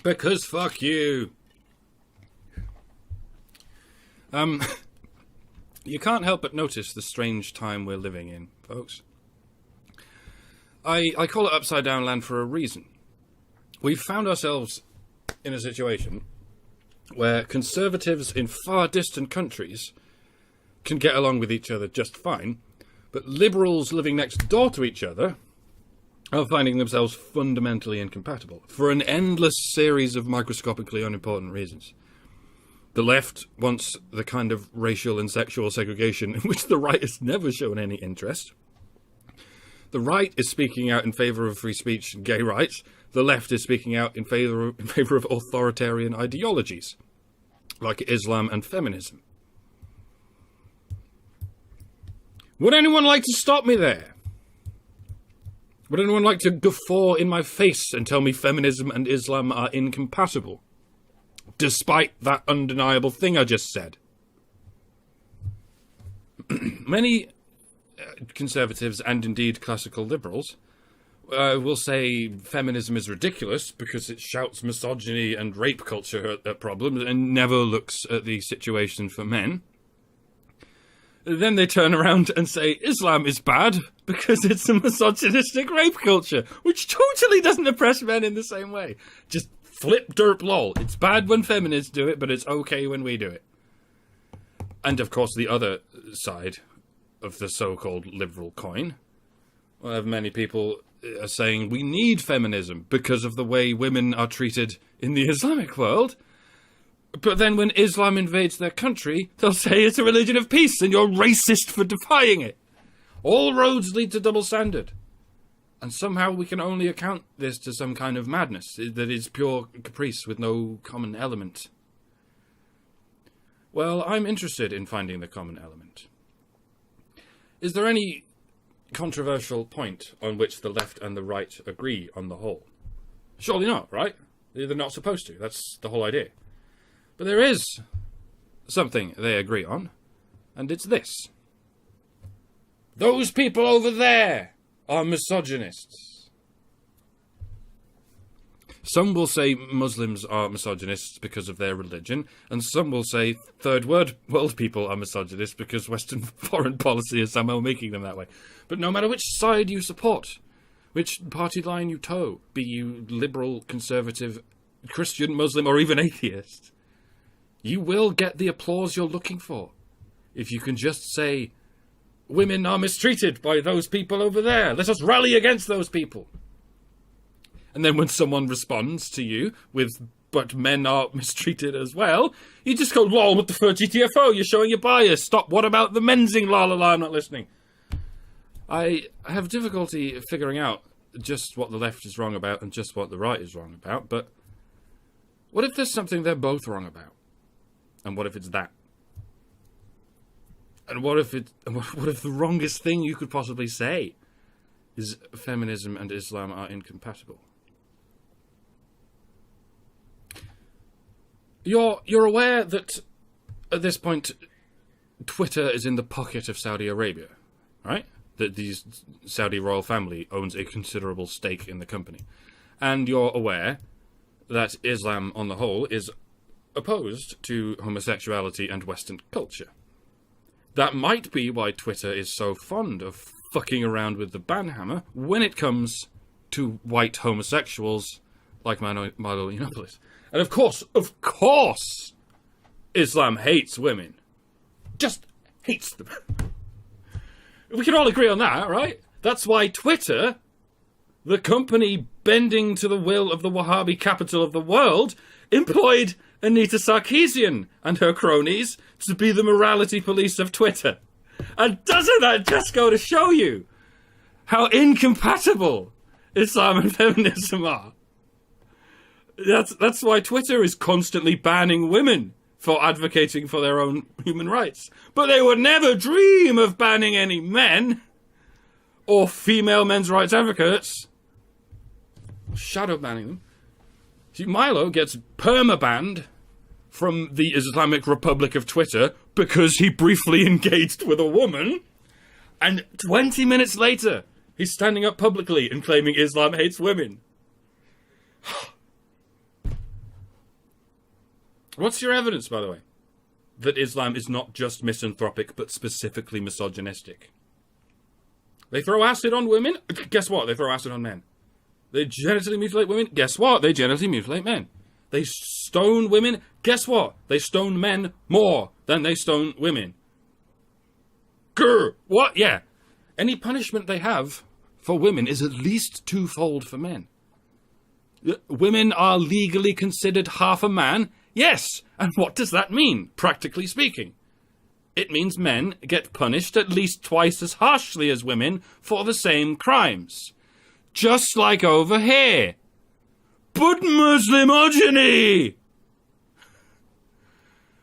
Because fuck you. You can't help but notice the strange time we're living in, folks. I call it upside down land for a reason. We've found ourselves in a situation where conservatives in far distant countries can get along with each other just fine, but liberals living next door to each other are finding themselves fundamentally incompatible for an endless series of microscopically unimportant reasons. The left wants the kind of racial and sexual segregation in which the right has never shown any interest. The right is speaking out in favour of free speech and gay rights. The left is speaking out in favour of authoritarian ideologies, like Islam and feminism. Would anyone like to stop me there? Would anyone like to guffaw in my face and tell me feminism and Islam are incompatible? Despite that undeniable thing I just said. Many conservatives and indeed classical liberals will say feminism is ridiculous because it shouts misogyny and rape culture at problems and never looks at the situation for men. Then they turn around and say Islam is bad because it's a misogynistic rape culture, which totally doesn't oppress men in the same way. Just flip derp lol. It's bad when feminists do it, but it's okay when we do it. And of course the other side of the so-called liberal coin, well, many people are saying we need feminism because of the way women are treated in the Islamic world. But then when Islam invades their country, they'll say it's a religion of peace and you're racist for defying it. All roads lead to double standard. And somehow we can only account this to some kind of madness that is pure caprice with no common element. Well, I'm interested in finding the common element. Is there any controversial point on which the left and the right agree on the whole? Surely not, right? They're not supposed to. That's the whole idea. But there is something they agree on, and it's this. Those people over there are misogynists. Some will say Muslims are misogynists because of their religion, and some will say third world people are misogynists because Western foreign policy is somehow making them that way. But no matter which side you support, which party line you toe, be you liberal, conservative, Christian, Muslim, or even atheist, you will get the applause you're looking for if you can just say, women are mistreated by those people over there. Let us rally against those people. And then when someone responds to you with, but men are mistreated as well, you just go, lol, what the fuck, GTFO, you're showing your bias. Stop, what about the mensing, la la la, I'm not listening. I have difficulty figuring out just what the left is wrong about and just what the right is wrong about, but what if there's something they're both wrong about? And what if it's that? And what if the wrongest thing you could possibly say is feminism and Islam are incompatible? You're aware that at this point Twitter is in the pocket of Saudi Arabia, right? That the Saudi royal family owns a considerable stake in the company. And you're aware that Islam on the whole is opposed to homosexuality and Western culture. That might be why Twitter is so fond of fucking around with the banhammer when it comes to white homosexuals like Milo Yiannopoulos. And of course, Islam hates women. Just hates them. We can all agree on that, right? That's why Twitter, the company bending to the will of the Wahhabi capital of the world, employed Anita Sarkeesian and her cronies to be the morality police of Twitter. And doesn't that just go to show you how incompatible Islam and feminism are? That's why Twitter is constantly banning women for advocating for their own human rights. But they would never dream of banning any men or female men's rights advocates. Shadow banning them. See, Milo gets perma-banned from the Islamic Republic of Twitter because he briefly engaged with a woman, and 20 minutes later, he's standing up publicly and claiming Islam hates women. What's your evidence, by the way, that Islam is not just misanthropic, but specifically misogynistic? They throw acid on women? Guess what? They throw acid on men. They genitally mutilate women? Guess what? They genitally mutilate men. They stone women? Guess what? They stone men more than they stone women. Grr! What? Yeah. Any punishment they have for women is at least twofold for men. Women are legally considered half a man? Yes. And what does that mean, practically speaking? It means men get punished at least twice as harshly as women for the same crimes. Just like over here. But Muslimogeny!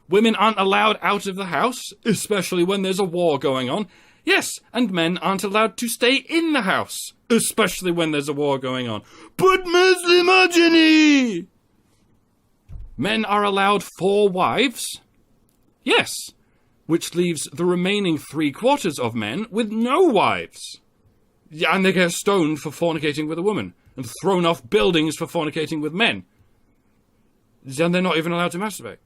Women aren't allowed out of the house, especially when there's a war going on. Yes, and men aren't allowed to stay in the house, especially when there's a war going on. But Muslimogeny! Men are allowed 4 wives? Yes, which leaves the remaining 3/4 of men with no wives. Yeah, and they get stoned for fornicating with a woman, and thrown off buildings for fornicating with men. And they're not even allowed to masturbate.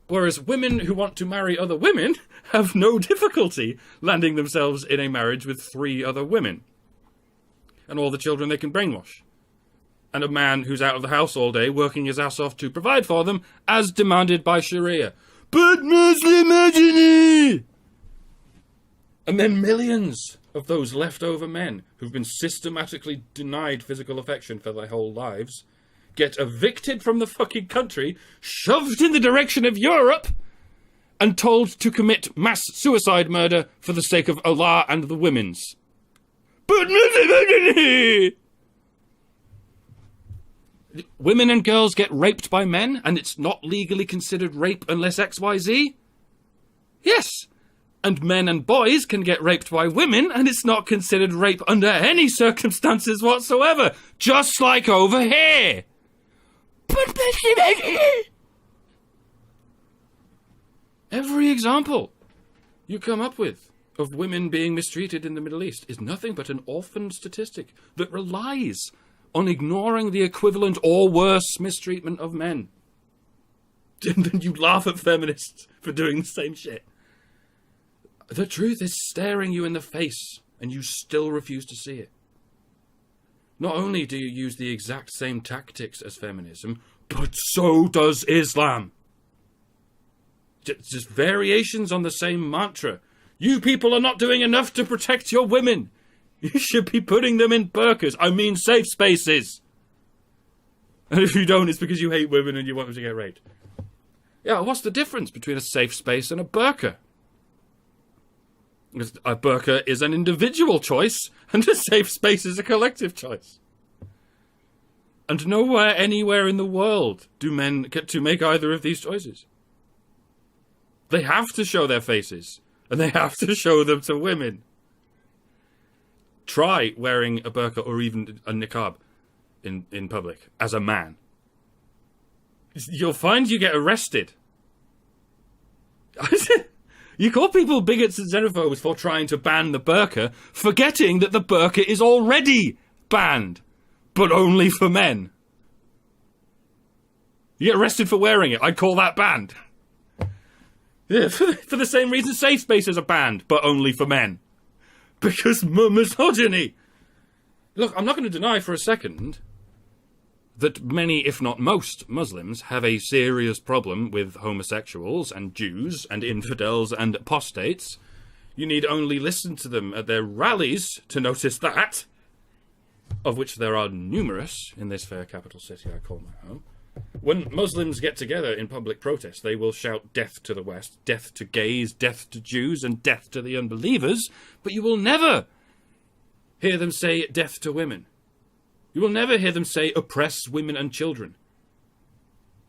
Whereas women who want to marry other women have no difficulty landing themselves in a marriage with 3 other women. And all the children they can brainwash. And a man who's out of the house all day working his ass off to provide for them, as demanded by Sharia. But Muslimogeny! And then millions of those leftover men who've been systematically denied physical affection for their whole lives get evicted from the fucking country, shoved in the direction of Europe, and told to commit mass suicide murder for the sake of Allah and the women's. But women and girls get raped by men, and it's not legally considered rape unless XYZ? Yes. And men and boys can get raped by women, and it's not considered rape under any circumstances whatsoever. Just like over here. Every example you come up with of women being mistreated in the Middle East is nothing but an orphaned statistic that relies on ignoring the equivalent or worse mistreatment of men. And then you laugh at feminists for doing the same shit. The truth is staring you in the face, and you still refuse to see it. Not only do you use the exact same tactics as feminism, but so does Islam. Just variations on the same mantra. You people are not doing enough to protect your women. You should be putting them in burqas. I mean safe spaces. And if you don't, it's because you hate women and you want them to get raped. Yeah, what's the difference between a safe space and a burqa? A burqa is an individual choice, and a safe space is a collective choice. And nowhere, anywhere in the world do men get to make either of these choices. They have to show their faces, and they have to show them to women. Try wearing a burqa or even a niqab in public as a man. You'll find you get arrested. You call people bigots and xenophobes for trying to ban the burqa, forgetting that the burqa is already banned, but only for men. You get arrested for wearing it. I'd call that banned. Yeah, for the same reason safe spaces are banned, but only for men. Because misogyny. Look, I'm not going to deny for a second that many, if not most, Muslims have a serious problem with homosexuals and Jews and infidels and apostates. You need only listen to them at their rallies to notice that, of which there are numerous in this fair capital city I call my home. When Muslims get together in public protest, they will shout death to the West, death to gays, death to Jews, and death to the unbelievers, but you will never hear them say death to women. You will never hear them say oppress women and children.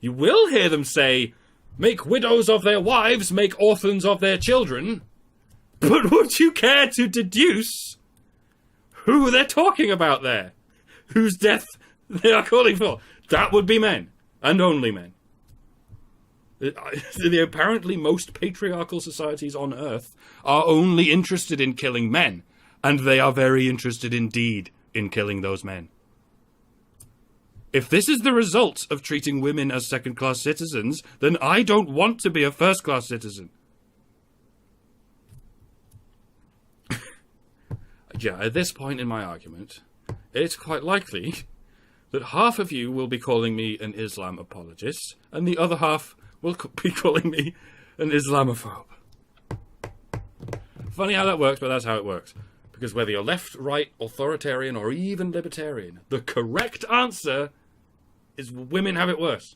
You will hear them say make widows of their wives, make orphans of their children, but would you care to deduce who they're talking about there? Whose death they are calling for? That would be men, and only men. The apparently most patriarchal societies on Earth are only interested in killing men, and they are very interested indeed in killing those men. If this is the result of treating women as second-class citizens, then I don't want to be a first-class citizen. Yeah, at this point in my argument, it's quite likely that half of you will be calling me an Islam apologist, and the other half will be calling me an Islamophobe. Funny how that works, but that's how it works. Because whether you're left, right, authoritarian, or even libertarian, the correct answer is women have it worse.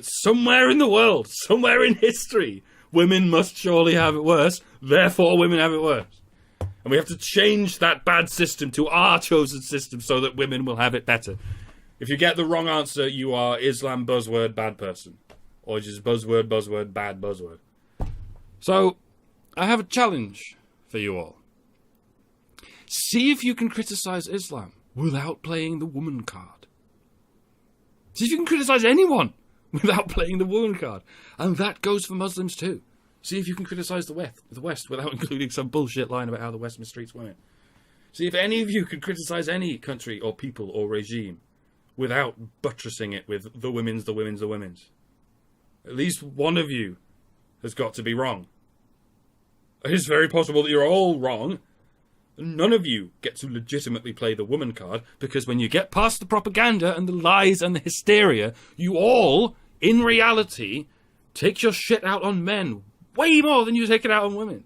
Somewhere in the world, somewhere in history, women must surely have it worse, therefore women have it worse. And we have to change that bad system to our chosen system so that women will have it better. If you get the wrong answer, you are Islam buzzword bad person. Or just buzzword bad buzzword. So, I have a challenge for you all. See if you can criticize Islam without playing the woman card. See if you can criticize anyone without playing the woman card. And that goes for Muslims too. See if you can criticize the West without including some bullshit line about how the West mistreats women. See if any of you can criticize any country or people or regime without buttressing it with the women's. At least one of you has got to be wrong. It is very possible that you're all wrong. None of you get to legitimately play the woman card, because when you get past the propaganda and the lies and the hysteria, you all, in reality, take your shit out on men way more than you take it out on women.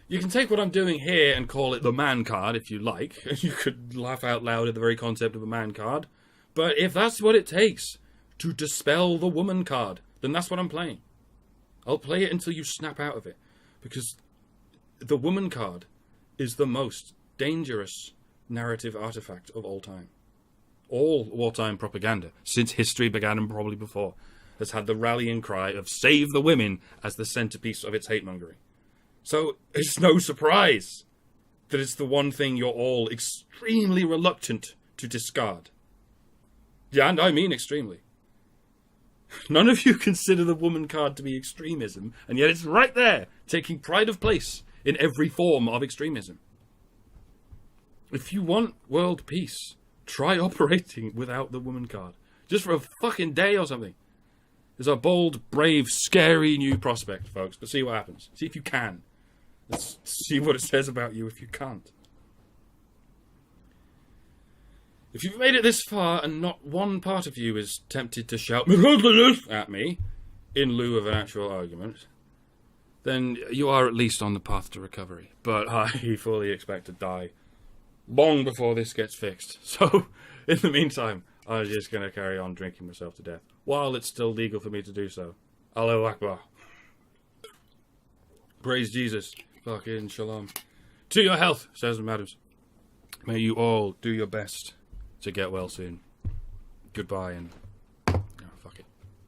You can take what I'm doing here and call it the man card if you like. You could laugh out loud at the very concept of a man card. But if that's what it takes to dispel the woman card, then that's what I'm playing. I'll play it until you snap out of it. Because the woman card is the most dangerous narrative artifact of all time. All wartime propaganda, since history began and probably before, has had the rallying cry of save the women as the centerpiece of its hate-mongering. So it's no surprise that it's the one thing you're all extremely reluctant to discard. Yeah, and I mean extremely. None of you consider the woman card to be extremism, and yet it's right there, taking pride of place in every form of extremism. If you want world peace, try operating without the woman card. Just for a fucking day or something. It's a bold, brave, scary new prospect, folks. But see what happens. See if you can. Let's see what it says about you if you can't. If you've made it this far and not one part of you is tempted to shout at me in lieu of an actual argument, then you are at least on the path to recovery. But I fully expect to die long before this gets fixed. So, in the meantime, I'm just going to carry on drinking myself to death while it's still legal for me to do so. Allahu Akbar. Praise Jesus. Fucking shalom. To your health, sirs and madams. May you all do your best to get well soon. Goodbye and